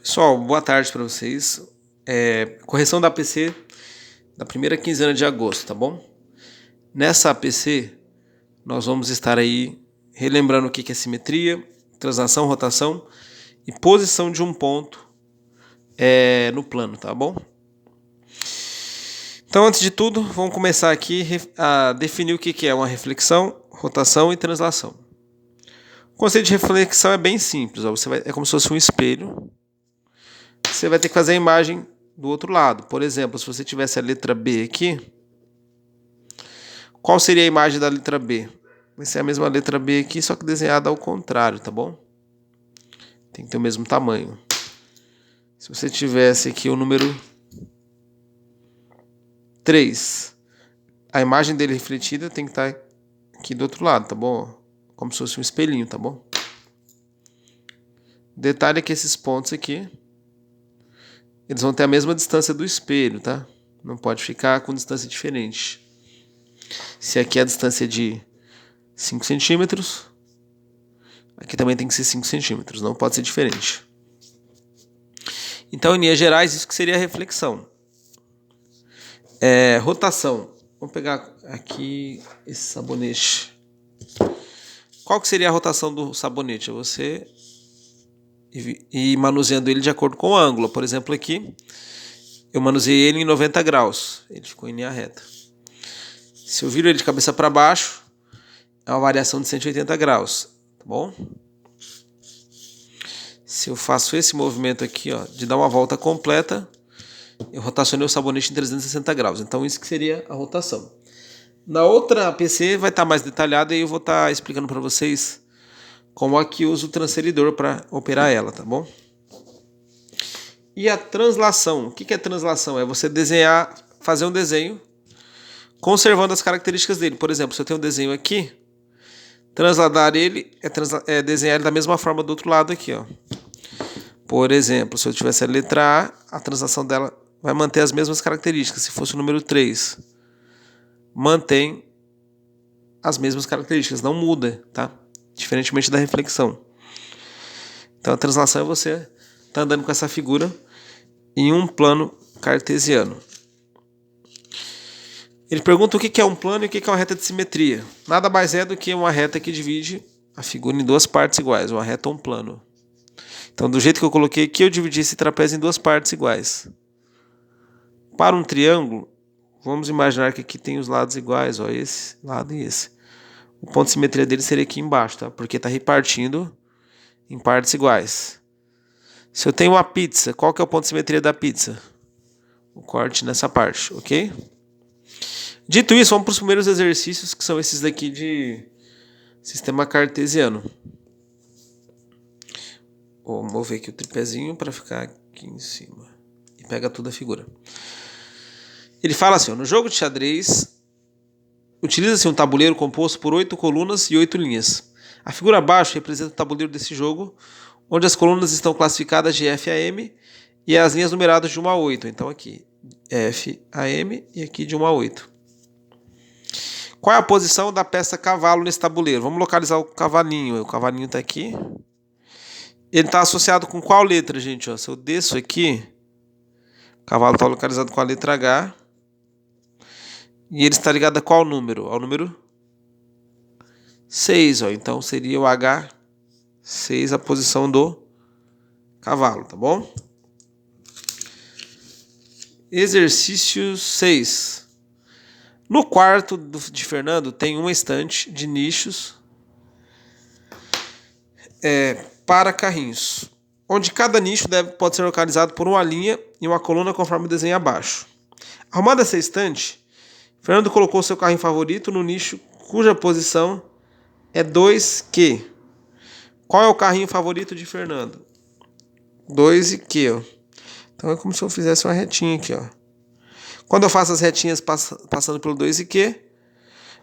Pessoal, boa tarde para vocês. Correção da APC da primeira quinzena de agosto, tá bom? Nessa APC, nós vamos estar aí relembrando o que é simetria, translação, rotação e posição de um ponto no plano, tá bom? Então, antes de tudo, vamos começar aqui a definir o que é uma reflexão, rotação e translação. O conceito de reflexão é bem simples, ó. É como se fosse um espelho. Você vai ter que fazer a imagem do outro lado. Por exemplo, se você tivesse a letra B aqui, qual seria a imagem da letra B? Vai ser a mesma letra B aqui, só que desenhada ao contrário, tá bom? Tem que ter o mesmo tamanho. Se você tivesse aqui o número 3, a imagem dele refletida tem que estar aqui do outro lado, tá bom? Como se fosse um espelhinho, tá bom? Detalhe é que esses pontos aqui, eles vão ter a mesma distância do espelho, tá? Não pode ficar com distância diferente. Se aqui a distância é de 5 centímetros, aqui também tem que ser 5 centímetros, não pode ser diferente. Então, em linhas gerais, isso que seria a reflexão. Rotação. Vamos pegar aqui esse sabonete. Qual que seria a rotação do sabonete? É você ir manuseando ele de acordo com o ângulo. Por exemplo, aqui, eu manuseei ele em 90 graus. Ele ficou em linha reta. Se eu viro ele de cabeça para baixo, é uma variação de 180 graus, tá bom? Se eu faço esse movimento aqui, ó, de dar uma volta completa, eu rotacionei o sabonete em 360 graus. Então isso que seria a rotação. Na outra APC vai estar mais detalhado e eu vou estar explicando para vocês como aqui eu uso o transferidor para operar ela, tá bom? E a translação. O que é translação? É você desenhar, fazer um desenho conservando as características dele. Por exemplo, se eu tenho um desenho aqui, transladar ele é desenhar ele da mesma forma do outro lado aqui, ó. Por exemplo, se eu tivesse a letra A translação dela vai manter as mesmas características. Se fosse o número 3, mantém as mesmas características, não muda, tá? Diferentemente da reflexão. Então a translação é você tá andando com essa figura em um plano cartesiano. Ele pergunta o que é um plano e o que é uma reta de simetria. Nada mais é do que uma reta que divide a figura em duas partes iguais, uma reta ou um plano. Então, do jeito que eu coloquei aqui, eu dividi esse trapézio em duas partes iguais. Para um triângulo, vamos imaginar que aqui tem os lados iguais, ó, esse lado e esse. O ponto de simetria dele seria aqui embaixo, tá? Porque está repartindo em partes iguais. Se eu tenho uma pizza, qual que é o ponto de simetria da pizza? O corte nessa parte, ok? Dito isso, vamos para os primeiros exercícios, que são esses daqui de sistema cartesiano. Vou mover aqui o tripézinho para ficar aqui em cima. E pega toda a figura. Ele fala assim, ó, no jogo de xadrez, utiliza-se um tabuleiro composto por 8 colunas e 8 linhas. A figura abaixo representa o tabuleiro desse jogo, onde as colunas estão classificadas de F a M e as linhas numeradas de 1 a 8. Então aqui, F a M e aqui de 1 a 8. Qual é a posição da peça cavalo nesse tabuleiro? Vamos localizar o cavalinho. O cavalinho está aqui. Ele está associado com qual letra, gente? Ó, se eu desço aqui, o cavalo está localizado com a letra H. E ele está ligado a qual número? Ao número 6. Ó. Então seria o H6 a posição do cavalo, tá bom? Exercício 6. No quarto de Fernando tem uma estante de nichos para carrinhos, onde cada nicho pode ser localizado por uma linha e uma coluna conforme o desenho abaixo. Arrumada essa estante, Fernando colocou seu carrinho favorito no nicho cuja posição é 2Q. Qual é o carrinho favorito de Fernando? 2 e Q. Ó. Então é como se eu fizesse uma retinha aqui, ó. Quando eu faço as retinhas passando pelo 2 e Q,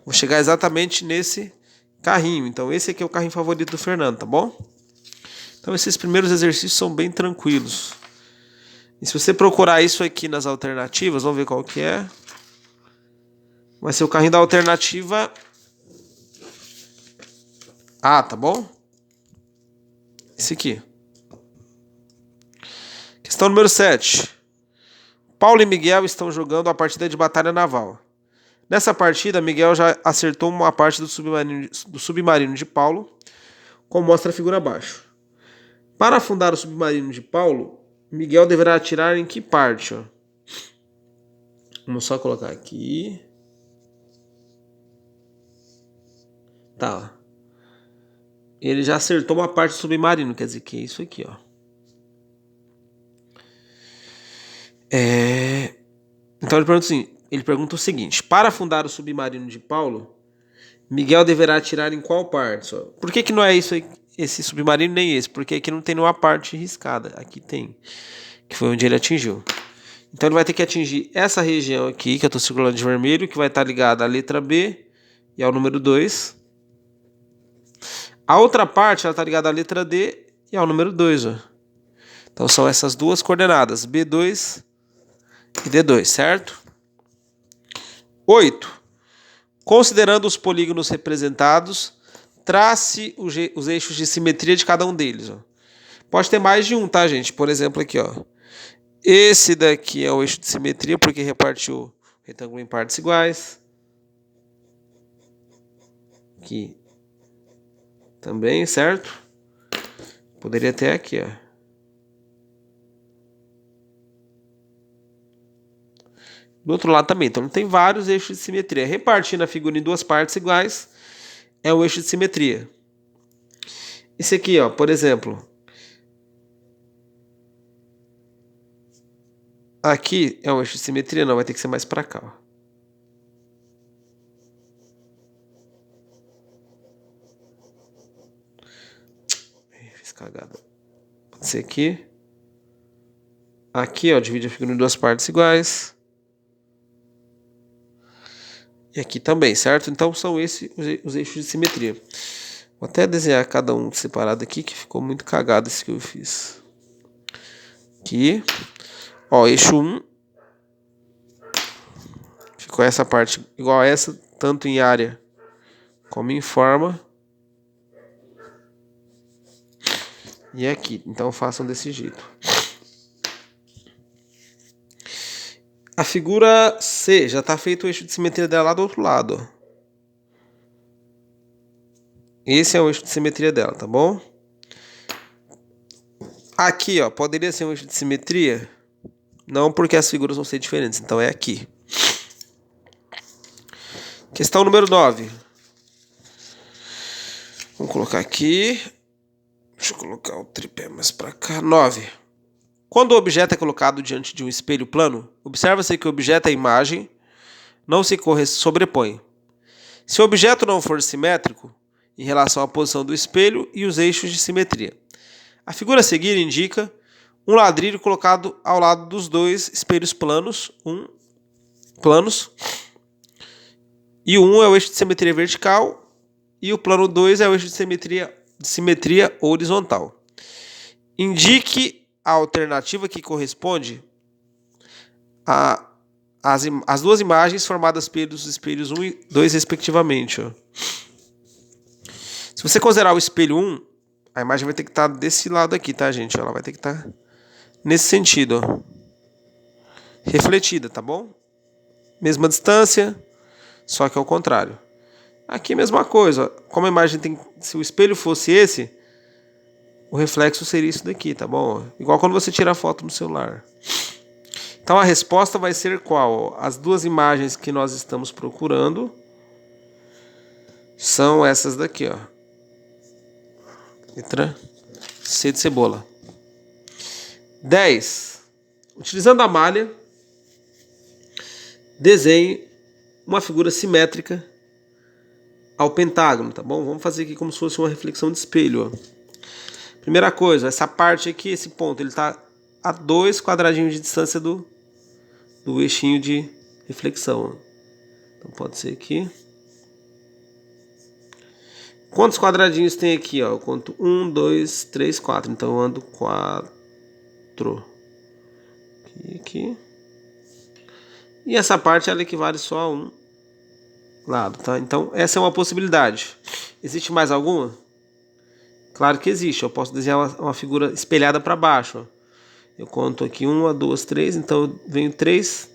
vou chegar exatamente nesse carrinho. Então esse aqui é o carrinho favorito do Fernando, tá bom? Então esses primeiros exercícios são bem tranquilos. E se você procurar isso aqui nas alternativas, vamos ver qual que é. Vai ser o carrinho da alternativa A, tá bom? Esse aqui. Questão número 7. Paulo e Miguel estão jogando a partida de batalha naval. Nessa partida, Miguel já acertou uma parte do submarino de Paulo, como mostra a figura abaixo. Para afundar o submarino de Paulo, Miguel deverá atirar em que parte? Ó? Vamos só colocar aqui. Tá. Ele já acertou uma parte do submarino, quer dizer que é isso aqui, ó. Então ele pergunta o seguinte: para afundar o submarino de Paulo, Miguel deverá atirar em qual parte? Por que não é isso, esse submarino nem esse? Porque aqui não tem nenhuma parte riscada. Aqui tem, que foi onde ele atingiu. Então ele vai ter que atingir essa região aqui, que eu estou circulando de vermelho, que vai estar ligada à letra B e ao número 2. A outra parte está ligada à letra D e ao número 2. Ó. Então são essas duas coordenadas, B2 e D2, certo? 8. Considerando os polígonos representados, trace os eixos de simetria de cada um deles. Ó. Pode ter mais de um, tá, gente? Por exemplo, aqui, ó. Esse daqui é o eixo de simetria, porque repartiu o retângulo em partes iguais. Aqui também, certo? Poderia ter aqui, ó. Do outro lado também. Então, tem vários eixos de simetria. Repartindo a figura em duas partes iguais é o eixo de simetria. Esse aqui, ó, por exemplo. Aqui é um eixo de simetria? Não, vai ter que ser mais para cá, ó. Fiz cagada. Pode ser aqui. Aqui, ó, divide a figura em duas partes iguais. E aqui também, certo? Então são esses os eixos de simetria. Vou até desenhar cada um separado aqui, que ficou muito cagado esse que eu fiz. Aqui. Ó, eixo 1. Ficou essa parte igual a essa, tanto em área como em forma. E aqui. Então façam desse jeito. A figura C, já está feito o eixo de simetria dela lá do outro lado. Ó. Esse é o eixo de simetria dela, tá bom? Aqui, ó, poderia ser um eixo de simetria? Não, porque as figuras vão ser diferentes, então é aqui. Questão número 9. Vamos colocar aqui. Deixa eu colocar o tripé mais para cá. 9. Quando o objeto é colocado diante de um espelho plano, observa-se que o objeto e a imagem não se sobrepõem. Se o objeto não for simétrico em relação à posição do espelho e os eixos de simetria. A figura a seguir indica um ladrilho colocado ao lado dos dois espelhos planos. E o 1 é o eixo de simetria vertical e o plano 2 é o eixo de simetria horizontal. Indique a alternativa que corresponde às duas imagens formadas pelos espelhos 1 e 2 respectivamente. Ó. Se você considerar o espelho 1, a imagem vai ter que estar desse lado aqui, tá, gente? Ela vai ter que estar nesse sentido, ó. Refletida, tá bom? Mesma distância, só que ao contrário. Aqui a mesma coisa. Ó. Como a imagem tem... Se o espelho fosse esse, o reflexo seria isso daqui, tá bom? Igual quando você tira a foto no celular. Então a resposta vai ser qual? As duas imagens que nós estamos procurando são essas daqui, ó. Letra C de cebola. 10. Utilizando a malha, desenhe uma figura simétrica ao pentágono, tá bom? Vamos fazer aqui como se fosse uma reflexão de espelho, ó. Primeira coisa, essa parte aqui, esse ponto, ele está a 2 quadradinhos de distância do eixinho de reflexão. Então pode ser aqui. Quantos quadradinhos tem aqui? Ó? Eu conto 1, 2, 3, 4. Então eu ando 4. Aqui. E essa parte ela equivale só a um lado, tá? Então essa é uma possibilidade. Existe mais alguma? Claro que existe. Eu posso desenhar uma figura espelhada para baixo. Ó. Eu conto aqui 1, 2, 3, então eu venho 3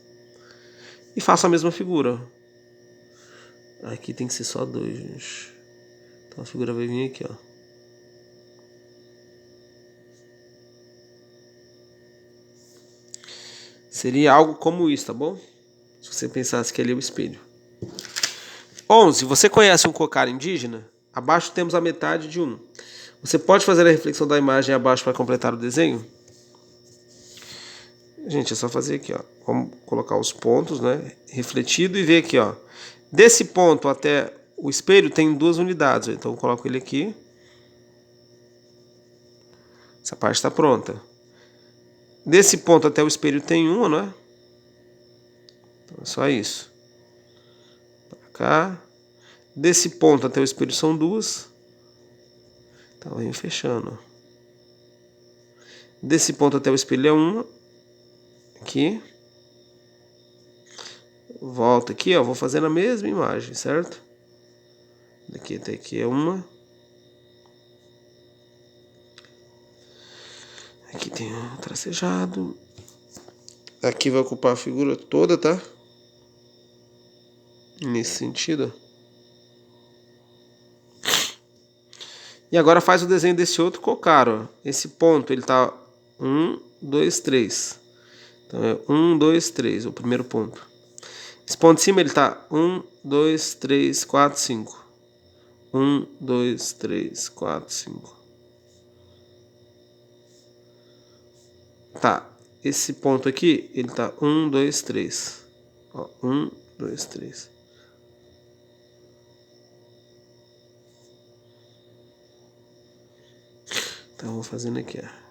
e faço a mesma figura. Aqui tem que ser só 2, gente. Então a figura vai vir aqui, ó. Seria algo como isso, tá bom? Se você pensasse que ali é o espelho. 11. Você conhece um cocar indígena? Abaixo temos a metade de um. Você pode fazer a reflexão da imagem abaixo para completar o desenho? Gente, é só fazer aqui, ó. Vamos colocar os pontos, né? Refletido e ver aqui, ó. Desse ponto até o espelho tem 2 unidades. Então eu coloco ele aqui. Essa parte está pronta. Desse ponto até o espelho tem 1, né? Então é só isso. Pra cá. Desse ponto até o espelho são 2. Então vem fechando. Desse ponto até o espelho é 1. Aqui. Volta aqui, ó. Vou fazendo a mesma imagem, certo? Daqui até aqui é 1. Aqui tem um tracejado. Aqui vai ocupar a figura toda, tá? Nesse sentido. E agora faz o desenho desse outro cocar, ó. Esse ponto, ele tá 1, 2, 3. Então é 1, 2, 3, o primeiro ponto. Esse ponto de cima, ele tá 1, 2, 3, 4, 5. 1, 2, 3, 4, 5. Tá. Esse ponto aqui, ele tá 1, 2, 3. Ó, 1, 2, 3. Então eu vou fazendo aqui, ó.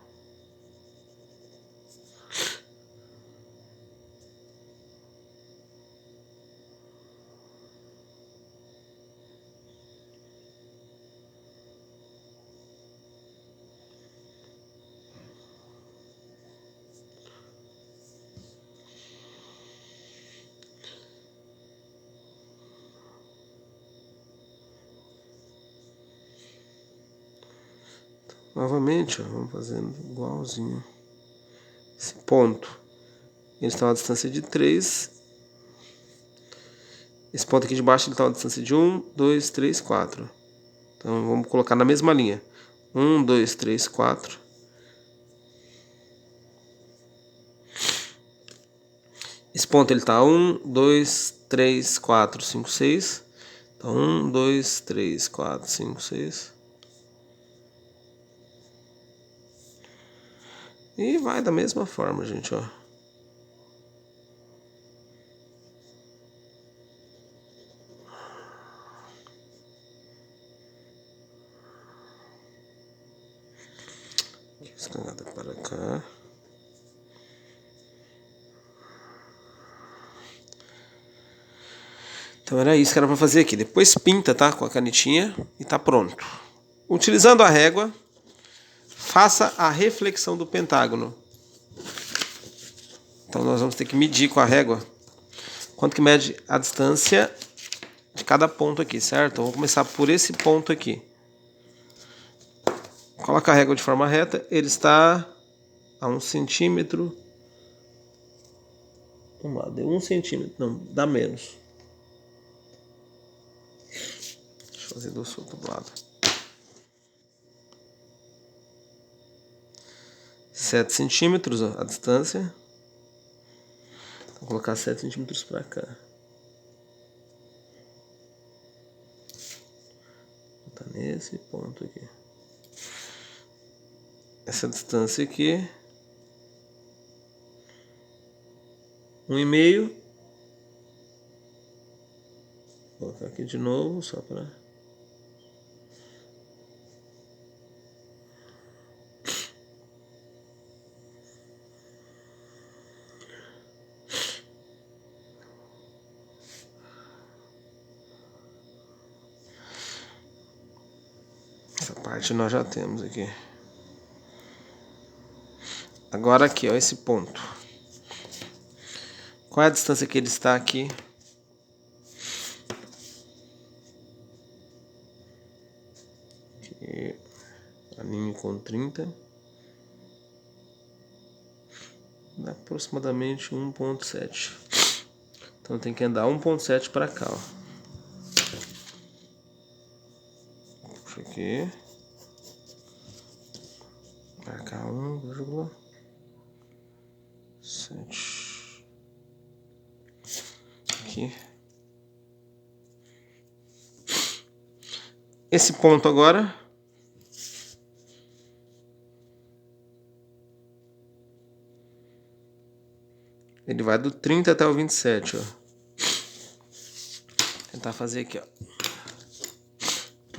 Novamente, ó, vamos fazendo igualzinho. Esse ponto, ele está a uma distância de 3. Esse ponto aqui de baixo, ele está a uma distância de 1, 2, 3, 4. Então vamos colocar na mesma linha. 1, 2, 3, 4. Esse ponto ele está 1, 2, 3, 4, 5, 6. Então 1, 2, 3, 4, 5, 6. E vai da mesma forma, gente, ó. Escangada para cá. Então era isso que era para fazer aqui. Depois pinta, tá? Com a canetinha e tá pronto. Utilizando a régua, faça a reflexão do pentágono. Então nós vamos ter que medir com a régua quanto que mede a distância de cada ponto aqui, certo? Então vamos começar por esse ponto aqui. Coloca a régua de forma reta, ele está a 1 centímetro. Vamos lá, deu 1 centímetro, não, dá menos. Deixa eu fazer do outro lado. 7 centímetros, ó, a distância. Vou colocar 7 centímetros para cá. Tá nesse ponto aqui. Essa distância aqui. 1,5. Vou colocar aqui de novo, só para... Essa parte nós já temos aqui. Agora aqui, ó, esse ponto. Qual é a distância que ele está aqui? Aqui, alinho com 30. aproximadamente 1,7. Então tem que andar 1,7 para cá, ó. Puxa aqui. Para cá 1,7. Aqui. Esse ponto agora ele vai do 30 até o 27, ó. Vou tentar fazer aqui, ó.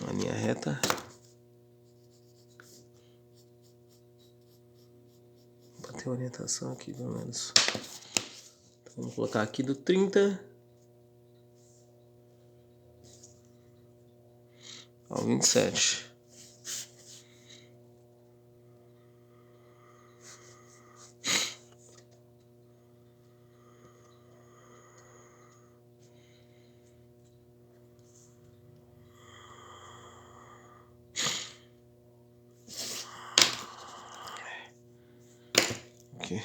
Uma linha reta. Para ter orientação aqui, pelo menos. Então, vamos colocar aqui do 30 ao 27. Aqui.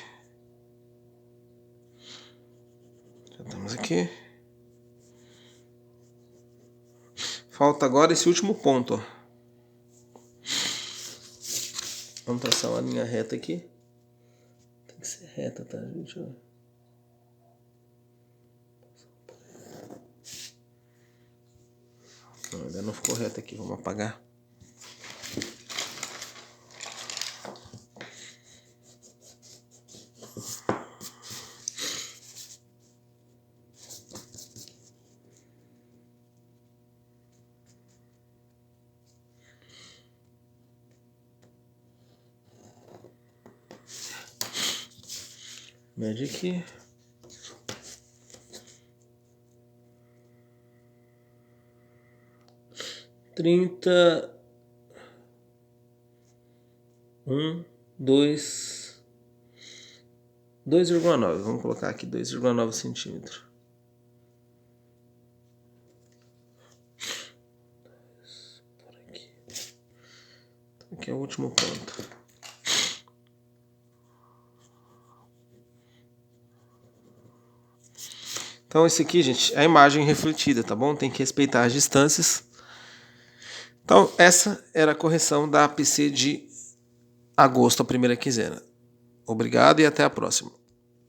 Já estamos aqui. Falta agora esse último ponto, ó. Vamos traçar uma linha reta aqui. Tem que ser reta, tá, gente? Não, ainda não ficou reta aqui, vamos apagar. Mede aqui. Trinta. 2,9. Vamos colocar aqui 2,9 centímetros. Por aqui. Aqui é o último ponto. Então esse aqui, gente, é a imagem refletida, tá bom? Tem que respeitar as distâncias. Então essa era a correção da APC de agosto, a primeira quinzena. Obrigado e até a próxima.